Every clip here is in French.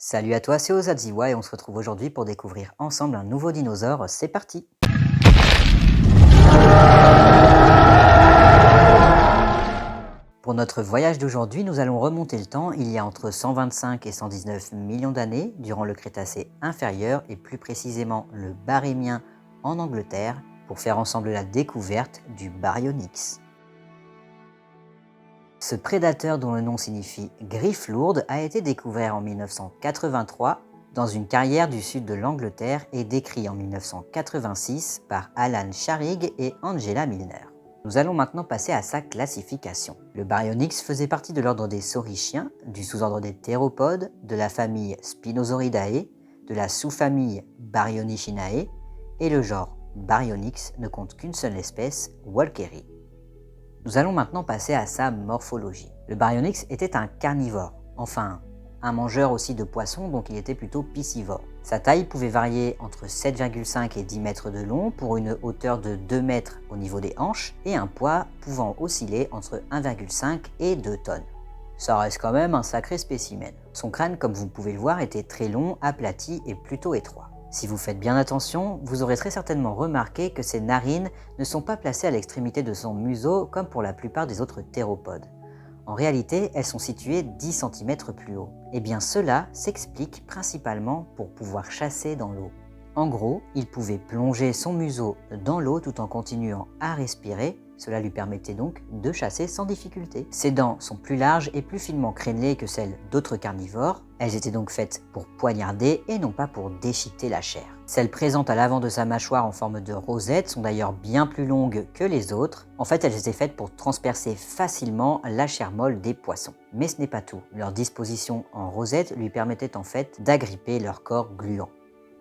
Salut à toi, c'est Ozadziwa et on se retrouve aujourd'hui pour découvrir ensemble un nouveau dinosaure. C'est parti! Pour notre voyage d'aujourd'hui, nous allons remonter le temps il y a entre 125 et 119 millions d'années, durant le Crétacé inférieur et plus précisément le Barémien en Angleterre, pour faire ensemble la découverte du Baryonyx. Ce prédateur dont le nom signifie griffe lourde a été découvert en 1983 dans une carrière du sud de l'Angleterre et décrit en 1986 par Alan Charig et Angela Milner. Nous allons maintenant passer à sa classification. Le Baryonyx faisait partie de l'ordre des saurichiens, du sous-ordre des théropodes, de la famille Spinosauridae, de la sous-famille Baryonychinae, et le genre Baryonyx ne compte qu'une seule espèce, Walkeri. Nous allons maintenant passer à sa morphologie. Le Baryonyx était un carnivore, enfin un mangeur aussi de poissons, donc il était plutôt piscivore. Sa taille pouvait varier entre 7,5 et 10 mètres de long pour une hauteur de 2 mètres au niveau des hanches et un poids pouvant osciller entre 1,5 et 2 tonnes. Ça reste quand même un sacré spécimen. Son crâne, comme vous pouvez le voir, était très long, aplati et plutôt étroit. Si vous faites bien attention, vous aurez très certainement remarqué que ses narines ne sont pas placées à l'extrémité de son museau comme pour la plupart des autres théropodes. En réalité, elles sont situées 10 cm plus haut. Et bien cela s'explique principalement pour pouvoir chasser dans l'eau. En gros, il pouvait plonger son museau dans l'eau tout en continuant à respirer. Cela lui permettait donc de chasser sans difficulté. Ses dents sont plus larges et plus finement crénelées que celles d'autres carnivores. Elles étaient donc faites pour poignarder et non pas pour déchiqueter la chair. Celles présentes à l'avant de sa mâchoire en forme de rosette sont d'ailleurs bien plus longues que les autres. En fait, elles étaient faites pour transpercer facilement la chair molle des poissons. Mais ce n'est pas tout. Leur disposition en rosette lui permettait en fait d'agripper leur corps gluant.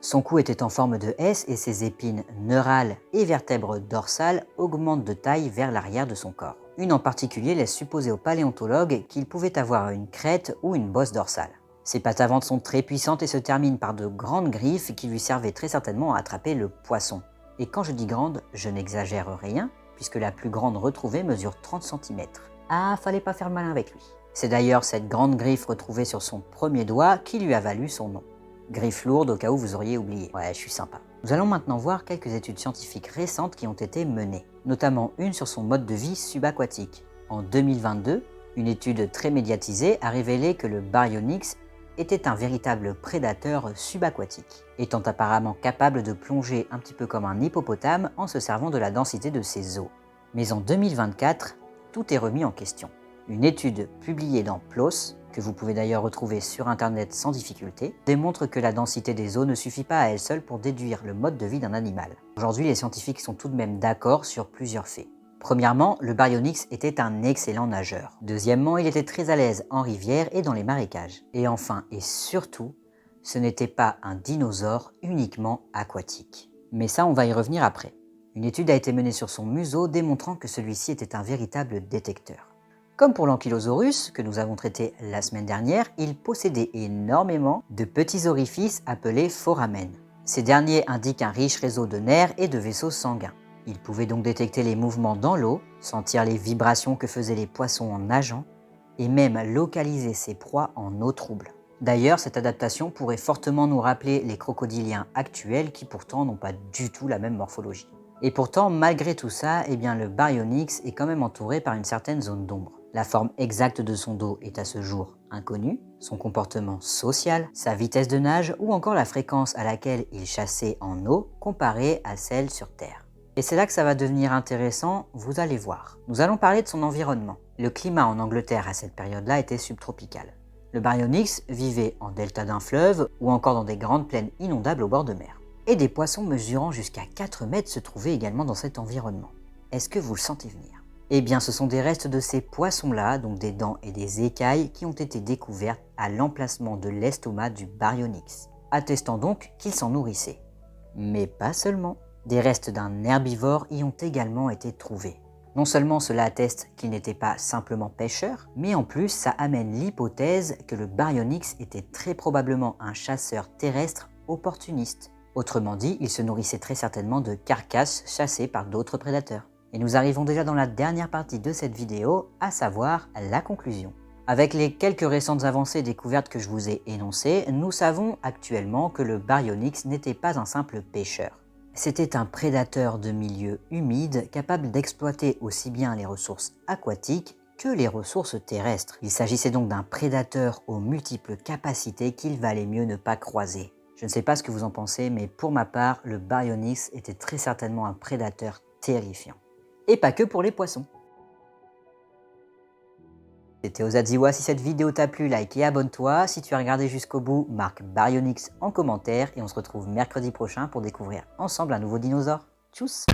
Son cou était en forme de S et ses épines neurales et vertèbres dorsales augmentent de taille vers l'arrière de son corps. Une en particulier laisse supposer aux paléontologues qu'il pouvait avoir une crête ou une bosse dorsale. Ses pattes avant sont très puissantes et se terminent par de grandes griffes qui lui servaient très certainement à attraper le poisson. Et quand je dis grande, je n'exagère rien, puisque la plus grande retrouvée mesure 30 cm. Ah, fallait pas faire le malin avec lui. C'est d'ailleurs cette grande griffe retrouvée sur son premier doigt qui lui a valu son nom. Griffe lourde au cas où vous auriez oublié. Ouais, je suis sympa. Nous allons maintenant voir quelques études scientifiques récentes qui ont été menées, notamment une sur son mode de vie subaquatique. En 2022, une étude très médiatisée a révélé que le Baryonyx était un véritable prédateur subaquatique, étant apparemment capable de plonger un petit peu comme un hippopotame en se servant de la densité de ses os. Mais en 2024, tout est remis en question. Une étude publiée dans PLOS, que vous pouvez d'ailleurs retrouver sur internet sans difficulté, démontre que la densité des os ne suffit pas à elle seule pour déduire le mode de vie d'un animal. Aujourd'hui, les scientifiques sont tout de même d'accord sur plusieurs faits. Premièrement, le Baryonyx était un excellent nageur. Deuxièmement, il était très à l'aise en rivière et dans les marécages. Et enfin et surtout, ce n'était pas un dinosaure uniquement aquatique. Mais ça, on va y revenir après. Une étude a été menée sur son museau démontrant que celui-ci était un véritable détecteur. Comme pour l'Ankylosaurus, que nous avons traité la semaine dernière, il possédait énormément de petits orifices appelés foramen. Ces derniers indiquent un riche réseau de nerfs et de vaisseaux sanguins. Il pouvait donc détecter les mouvements dans l'eau, sentir les vibrations que faisaient les poissons en nageant, et même localiser ses proies en eau trouble. D'ailleurs, cette adaptation pourrait fortement nous rappeler les crocodiliens actuels qui pourtant n'ont pas du tout la même morphologie. Et pourtant, malgré tout ça, le Baryonyx est quand même entouré par une certaine zone d'ombre. La forme exacte de son dos est à ce jour inconnue, son comportement social, sa vitesse de nage ou encore la fréquence à laquelle il chassait en eau comparée à celle sur Terre. Et c'est là que ça va devenir intéressant, vous allez voir. Nous allons parler de son environnement. Le climat en Angleterre à cette période-là était subtropical. Le Baryonyx vivait en delta d'un fleuve ou encore dans des grandes plaines inondables au bord de mer. Et des poissons mesurant jusqu'à 4 mètres se trouvaient également dans cet environnement. Est-ce que vous le sentez venir ? Eh bien, ce sont des restes de ces poissons-là, donc des dents et des écailles, qui ont été découvertes à l'emplacement de l'estomac du Baryonyx, attestant donc qu'il s'en nourrissait. Mais pas seulement. Des restes d'un herbivore y ont également été trouvés. Non seulement cela atteste qu'il n'était pas simplement pêcheur, mais en plus ça amène l'hypothèse que le Baryonyx était très probablement un chasseur terrestre opportuniste. Autrement dit, il se nourrissait très certainement de carcasses chassées par d'autres prédateurs. Et nous arrivons déjà dans la dernière partie de cette vidéo, à savoir la conclusion. Avec les quelques récentes avancées découvertes que je vous ai énoncées, nous savons actuellement que le Baryonyx n'était pas un simple pêcheur. C'était un prédateur de milieux humides capable d'exploiter aussi bien les ressources aquatiques que les ressources terrestres. Il s'agissait donc d'un prédateur aux multiples capacités qu'il valait mieux ne pas croiser. Je ne sais pas ce que vous en pensez, mais pour ma part, le Baryonyx était très certainement un prédateur terrifiant. Et pas que pour les poissons. C'était Osadziwa, si cette vidéo t'a plu, like et abonne-toi. Si tu as regardé jusqu'au bout, marque Baryonyx en commentaire et on se retrouve mercredi prochain pour découvrir ensemble un nouveau dinosaure. Tchuss!